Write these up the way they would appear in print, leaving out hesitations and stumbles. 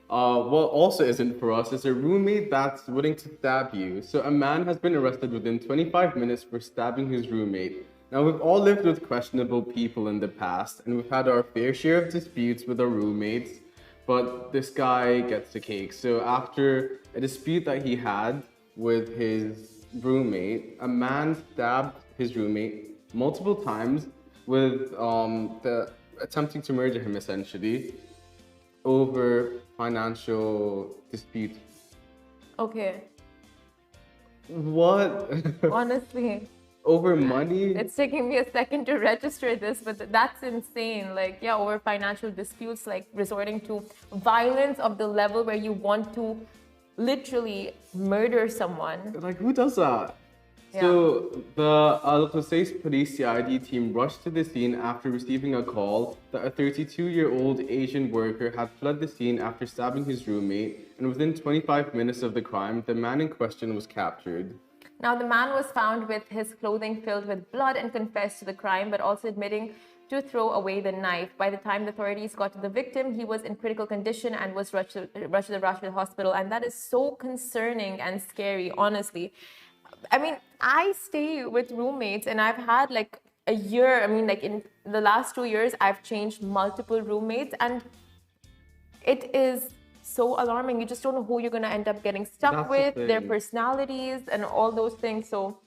What also isn't for us is a roommate that's willing to stab you. So a man has been arrested within 25 minutes for stabbing his roommate. Now we've all lived with questionable people in the past, and we've had our fair share of disputes with our roommates. But this guy gets the cake. So after a dispute that he had with his roommate, a man stabbed his roommate multiple times with the attempting to murder him essentially over financial dispute. Okay. What? Honestly, Over money? it's taking me a second to register this, but that's insane. Like, yeah, over financial disputes, like resorting to violence of the level where you want to literally murder someone. Like, who does that? Yeah. So the Al Qusais police CID team rushed to the scene after receiving a call that a 32-year-old Asian worker had fled the scene after stabbing his roommate, and within 25 minutes of the crime, the man in question was captured. Now, the man was found with his clothing filled with blood and confessed to the crime, but also admitting to throw away the knife. By the time the authorities got to the victim, he was in critical condition and was rushed to the Rashid hospital. And that is so concerning and scary, honestly. I mean, I stay with roommates and I've had like a year. I mean, like in the last 2 years, I've changed multiple roommates and it is so alarming. You just don't know who you're going to end up getting stuck That's the with, their thing. personalities and all those things. So,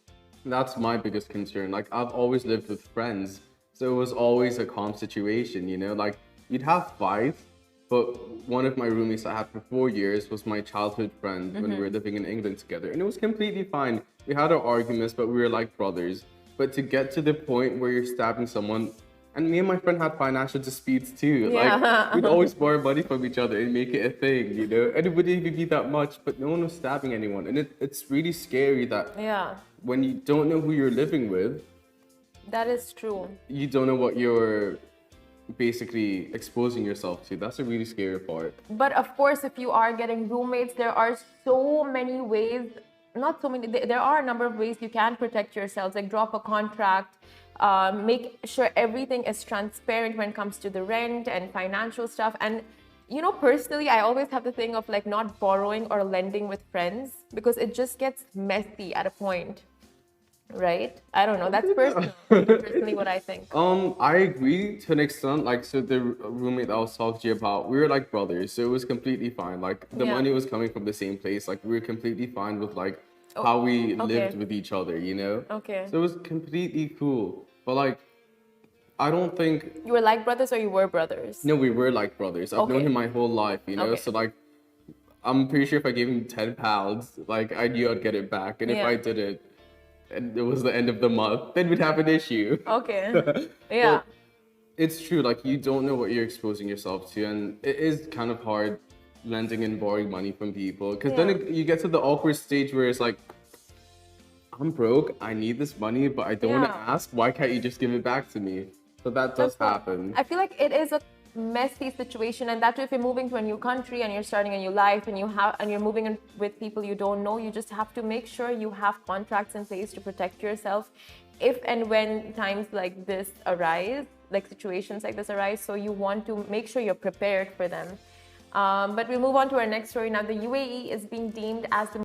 That's my biggest concern. Like, I've always lived with friends, so it was always a calm situation, you know? Like, you'd have fights, but one of my roommates I had for 4 years was my childhood friend when we were living in England together, and it was completely fine. We had our arguments, but we were like brothers. But to get to the point where you're stabbing someone, and me and my friend had financial disputes too. Yeah. Like, we'd always borrow money from each other and make it a thing, you know? And it wouldn't even be that much, but no one was stabbing anyone. And it's really scary that yeah, when you don't know who you're living with, that is true. you don't know what you're basically exposing yourself to. That's a really scary part. But of course, if you are getting roommates, there are so many ways, not so many, there are a number of ways you can protect yourselves, like drop a contract, make sure everything is transparent when it comes to the rent and financial stuff. And, you know, personally, I always have the thing of like not borrowing or lending with friends because it just gets messy at a point. Right? I don't know. That's personally what I think. I agree to an extent. Like, so the roommate that I was talking to you about, we were like brothers, so it was completely fine. Like, the Yeah. money was coming from the same place. Like, we were completely fine with like how we lived with each other, you know? Okay. So it was completely cool. But like, I don't think. You were like brothers or you were brothers? No, we were like brothers. I've known Okay. him my whole life, you know? Okay. So like, I'm pretty sure if I gave him £10, like, I knew I'd get it back. And if Yeah. I didn't, and it was the end of the month, then we'd have an issue. Okay. Yeah. But it's true, like, you don't know what you're exposing yourself to, and it is kind of hard lending and borrowing money from people. Because then you get to the awkward stage where it's like, I'm broke, I need this money, but I don't want to Yeah. ask. Why can't you just give it back to me? So that does happen. I feel like it is a messy situation, and that too, if you're moving to a new country and you're starting a new life and you're moving in with people you don't know, you just have to make sure you have contracts in place to protect yourself if and when times like this arise, like situations like this arise. So you want to make sure you're prepared for them. But we move on to our next story now. The UAE is being deemed as the